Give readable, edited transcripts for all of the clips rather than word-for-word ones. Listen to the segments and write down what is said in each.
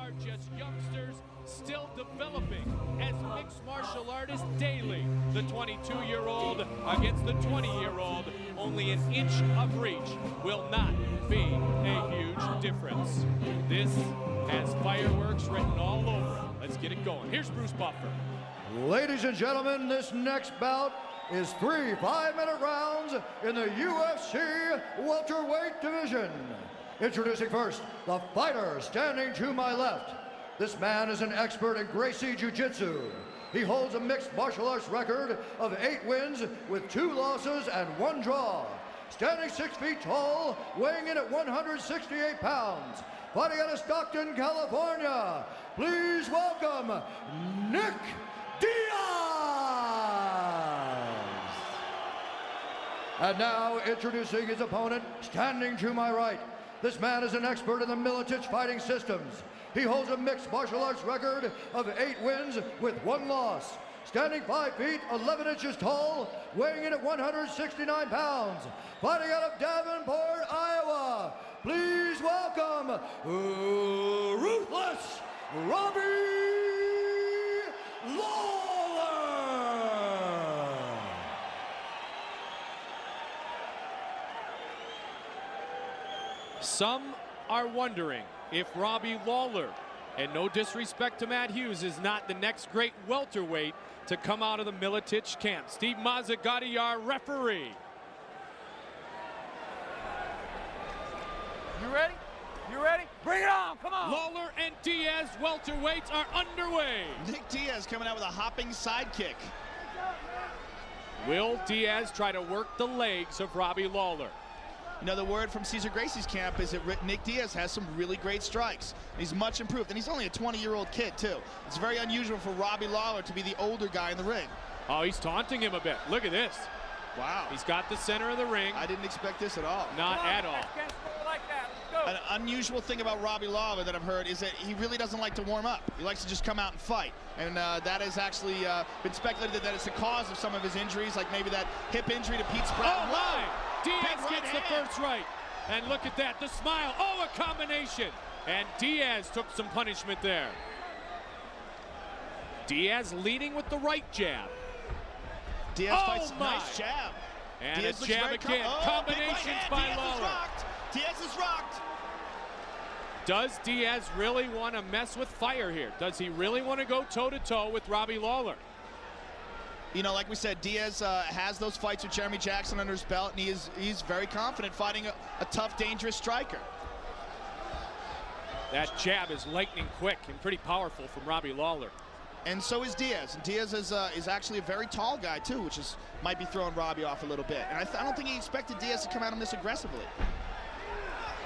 are just youngsters still developing as mixed martial artists daily. The 22-year-old against the 20-year-old, only an inch of reach will not be a huge difference. This has fireworks written all over it. Let's get it going. Here's Bruce Buffer. Ladies and gentlemen, this next bout is 3 5-minute rounds in the UFC welterweight division. Introducing first, the fighter standing to my left. This man is an expert in Gracie Jiu-Jitsu. He holds a mixed martial arts record of 8 wins with 2 losses and 1 draw. Standing 6 feet tall, weighing in at 168 pounds. Fighting out of Stockton, California, please welcome Nick Diaz! And now introducing his opponent, standing to my right. This man is an expert in the Militich fighting systems. He holds a mixed martial arts record of 8 wins with 1 loss. Standing 5 feet, 11 inches tall, weighing in at 169 pounds. Fighting out of Davenport, Iowa, please welcome Ruthless Robbie Lawler! Some are wondering if Robbie Lawler, and no disrespect to Matt Hughes, is not the next great welterweight to come out of the Militich camp. Steve Mazzagatti, our referee. You ready? You ready? Bring it on, come on! Lawler and Diaz welterweights are underway. Nick Diaz coming out with a hopping sidekick. Will Diaz try to work the legs of Robbie Lawler? You know, the word from Cesar Gracie's camp is that Nick Diaz has some really great strikes. He's much improved, and he's only a 20-year-old kid, too. It's very unusual for Robbie Lawler to be the older guy in the ring. Oh, he's taunting him a bit. Look at this. Wow. He's got the center of the ring. I didn't expect this at all. Not at all. Like that. Let's go. An unusual thing about Robbie Lawler that I've heard is that he really doesn't like to warm up. He likes to just come out and fight. And that has actually been speculated that it's the cause of some of his injuries, like maybe that hip injury to Pete Spratt. Oh, my! Diaz Big gets right the hand. first right. And look at that, the smile. Oh, a combination. And Diaz took some punishment there. Diaz leading with the right jab. Diaz fights my. nice jab. And Diaz a jab looks again. Combinations by Diaz Lawler. is rocked. Diaz is rocked. Does Diaz really want to mess with fire here? Does he really want to go toe-to-toe with Robbie Lawler? You know, like we said, Diaz has those fights with Jeremy Jackson under his belt, and he's very confident fighting a tough, dangerous striker. That jab is lightning quick and pretty powerful from Robbie Lawler. And so is Diaz. And Diaz is actually a very tall guy, too, which might be throwing Robbie off a little bit. And I don't think he expected Diaz to come at him this aggressively.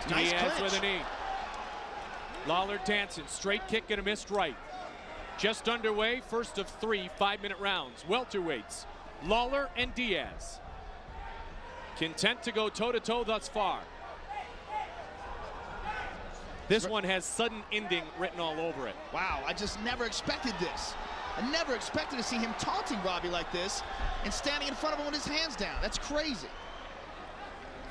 Nice Diaz clinch. with a knee. Lawler dancing, straight kick and a missed right. Just underway, first of 3 5-minute rounds. Welterweights, Lawler and Diaz. Content to go toe-to-toe thus far. This one has sudden ending written all over it. Wow, I just never expected this. I never expected to see him taunting Robbie like this and standing in front of him with his hands down. That's crazy.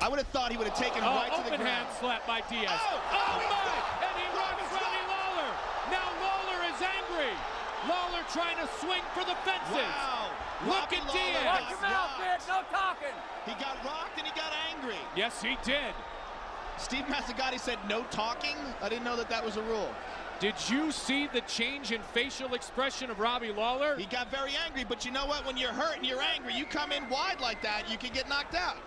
I would have thought he would have taken him right to the Open hand ground. slap by Diaz. Oh My! And he rocks Robbie Lawler. Now Lawler is angry. Lawler trying to swing for the fences. Wow. Look Robbie at Lawler Diaz. Watch your mouth, bitch. No talking. He got rocked and he got angry. Yes, he did. Steve Mazzagatti said no talking. I didn't know that was a rule. Did you see the change in facial expression of Robbie Lawler? He got very angry, but you know what? When you're hurt and you're angry, you come in wide like that, you can get knocked out.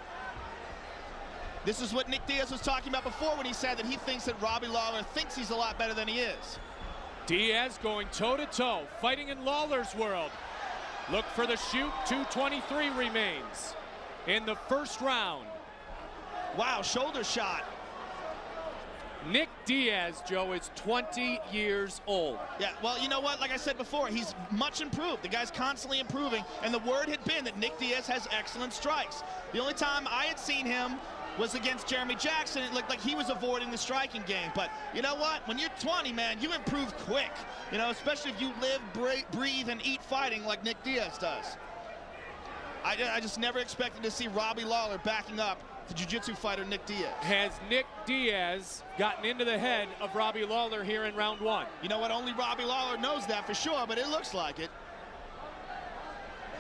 This is what Nick Diaz was talking about before when he said that he thinks that Robbie Lawler thinks he's a lot better than he is. Diaz going toe-to-toe, fighting in Lawler's world. Look for the shoot. 2:23 remains in the first round. Wow, shoulder shot. Nick Diaz, Joe, is 20 years old. Yeah, well, you know what? Like I said before, he's much improved. The guy's constantly improving, and the word had been that Nick Diaz has excellent strikes. The only time I had seen him was against Jeremy Jackson. It looked like he was avoiding the striking game. But you know what? When you're 20, man, you improve quick. You know, especially if you live, breathe, and eat fighting like Nick Diaz does. I just never expected to see Robbie Lawler backing up the jiu-jitsu fighter Nick Diaz. Has Nick Diaz gotten into the head of Robbie Lawler here in round one? You know what? Only Robbie Lawler knows that for sure, but it looks like it.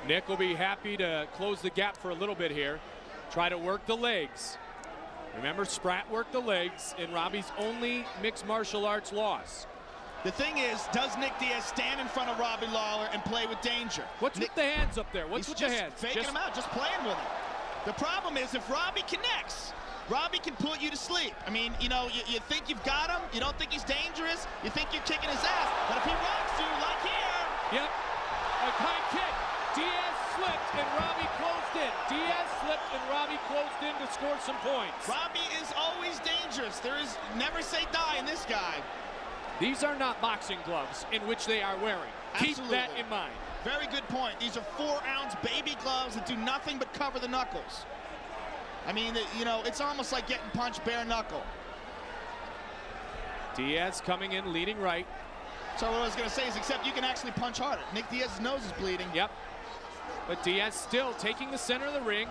Nick will be happy to close the gap for a little bit here. Try to work the legs. Remember, Spratt worked the legs in Robbie's only mixed martial arts loss. The thing is, does Nick Diaz stand in front of Robbie Lawler and play with danger? What's with the hands up there? What's with the hands? Faking him out, just playing with him. The problem is if Robbie connects, Robbie can put you to sleep. I mean, you know, you think you've got him, you don't think he's dangerous, you think you're kicking his ass, but if he rocks you like here. Yep, a high kick. Diaz slipped and Robbie closed in. Diaz slipped and Robbie closed in to score some points. Robbie is always dangerous. There is never say die in this guy. These are not boxing gloves in which they are wearing. Absolutely. Keep that in mind. Very good point. These are 4-ounce baby gloves that do nothing but cover the knuckles. I mean, you know, it's almost like getting punched bare knuckle. Diaz coming in, leading right. So what I was going to say is, except you can actually punch harder. Nick Diaz's nose is bleeding. Yep. But Diaz still taking the center of the ring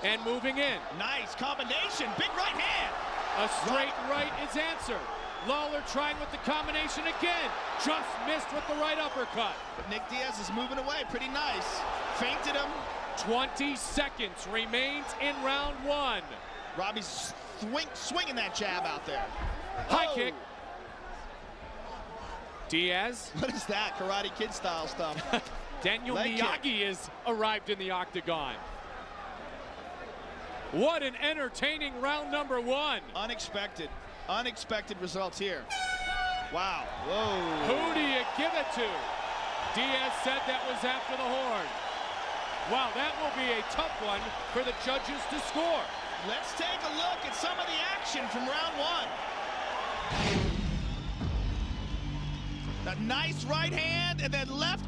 and moving in. Nice combination. Big right hand. A straight right is answered. Lawler trying with the combination again. Just missed with the right uppercut. But Nick Diaz is moving away pretty nice. Feinted him. 20 seconds remains in round one. Robbie's swinging that jab out there. High kick. Diaz. What is that? Karate Kid style stuff. Daniel Leg Miyagi has arrived in the octagon. What an entertaining round number one. Unexpected results here. Wow. Whoa. Who do you give it to? Diaz said that was after the horn. Wow, that will be a tough one for the judges to score. Let's take a look at some of the action from round one. A nice right hand and then left.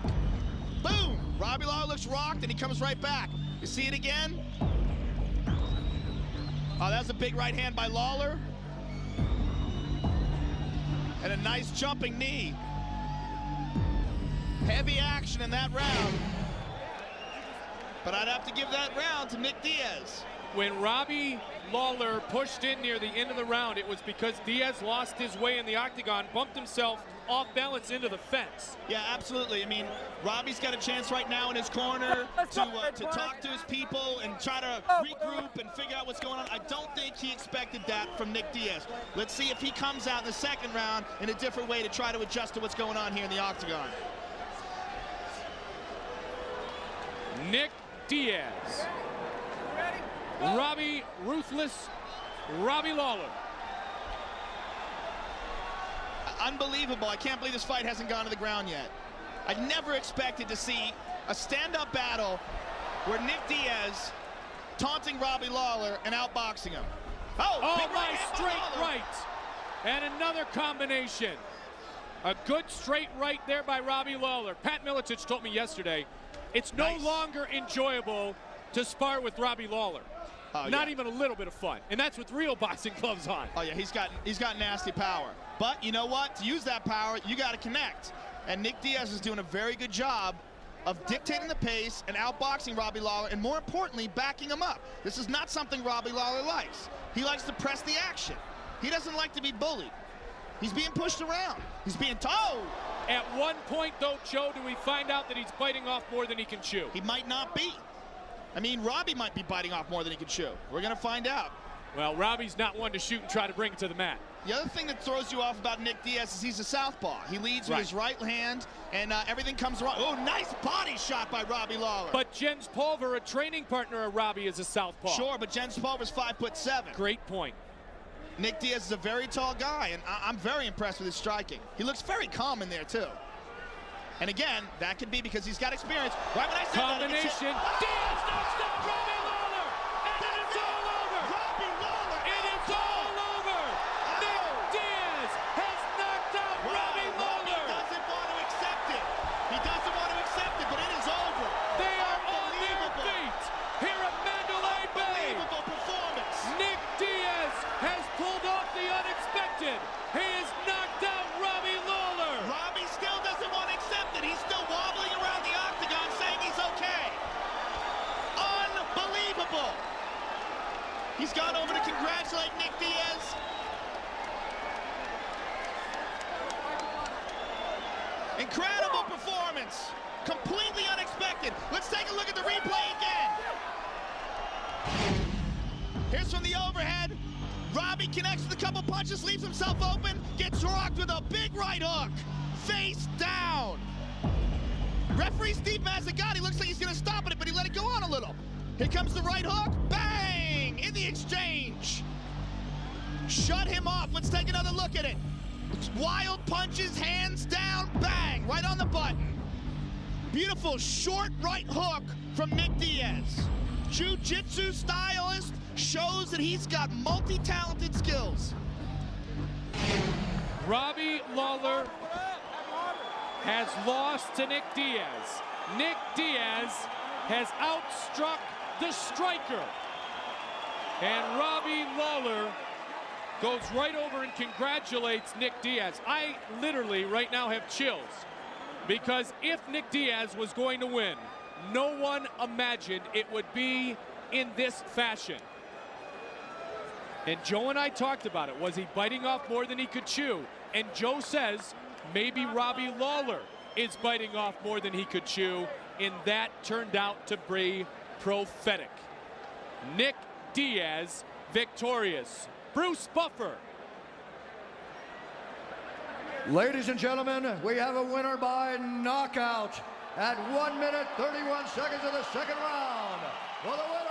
Boom. Robbie Lawler looks rocked and he comes right back. You see it again? Oh, that was a big right hand by Lawler. And a nice jumping knee. Heavy action in that round. But I'd have to give that round to Nick Diaz. When Robbie Lawler pushed in near the end of the round, it was because Diaz lost his way in the octagon, bumped himself off balance into the fence. Yeah, absolutely. I mean, Robbie's got a chance right now in his corner to talk to his people and try to regroup and figure out what's going on. I don't think he expected that from Nick Diaz. Let's see if he comes out in the second round in a different way to try to adjust to what's going on here in the octagon. Nick Diaz. Robbie Ruthless, Robbie Lawler. Unbelievable. I can't believe this fight hasn't gone to the ground yet. I never expected to see a stand-up battle where Nick Diaz taunting Robbie Lawler and outboxing him. Oh, my straight right. And another combination. A good straight right there by Robbie Lawler. Pat Miletich told me yesterday, it's no longer enjoyable to spar with Robbie Lawler. Not even a little bit of fun. And that's with real boxing gloves on. Oh, yeah, he's got nasty power. But you know what? To use that power, you got to connect. And Nick Diaz is doing a very good job of dictating the pace and outboxing Robbie Lawler, and more importantly, backing him up. This is not something Robbie Lawler likes. He likes to press the action. He doesn't like to be bullied. He's being pushed around. He's being told. At one point, though, Joe, do we find out that he's biting off more than he can chew? He might not be. I mean, Robbie might be biting off more than he can chew. We're going to find out. Well, Robbie's not one to shoot and try to bring it to the mat. The other thing that throws you off about Nick Diaz is he's a southpaw. He leads with his right hand, and everything comes around. Oh, nice body shot by Robbie Lawler. But Jens Pulver, a training partner of Robbie, is a southpaw. Sure, but Jens Pulver's 5'7". Great point. Nick Diaz is a very tall guy, and I'm very impressed with his striking. He looks very calm in there, too. And again, that could be because he's got experience. Right when I said combination. Diaz knocks down Robbie Lawler, and it's all over. Robbie Lawler. And it's all over. Nick Diaz has knocked out Robbie Lawler. He doesn't want to accept it. He doesn't want to accept it, but it is over. They are on their feet here at Mandalay Bay. Unbelievable performance. Nick Diaz has pulled off the unexpected. He has knocked out Robbie Lawler. Robbie still doesn't want to accept it. He's still wobbling around the octagon saying he's okay. Unbelievable. He's gone over to congratulate Nick Diaz. Incredible performance. Completely unexpected. Let's take a look at the replay again. Here's from the overhead. Robbie connects with a couple punches, leaves himself open, gets rocked with a big right hook. Face down. Referee Steve Mazzagatti looks like he's going to stop it, but he let it go on a little. Here comes the right hook. Bang! In the exchange. Shut him off. Let's take another look at it. Wild punches, hands down, bang! Right on the button. Beautiful short right hook from Nick Diaz. Jiu-jitsu stylist, shows that he's got multi-talented skills. Robbie Lawler has lost to Nick Diaz. Nick Diaz has outstruck the striker. And Robbie Lawler goes right over and congratulates Nick Diaz. I literally right now have chills, because if Nick Diaz was going to win, no one imagined it would be in this fashion. And Joe and I talked about it. Was he biting off more than he could chew? And Joe says maybe Robbie Lawler is biting off more than he could chew, and that turned out to be prophetic. Nick Diaz victorious. Bruce Buffer. Ladies and gentlemen, we have a winner by knockout at 1 minute 31 seconds of the second round. For the winner,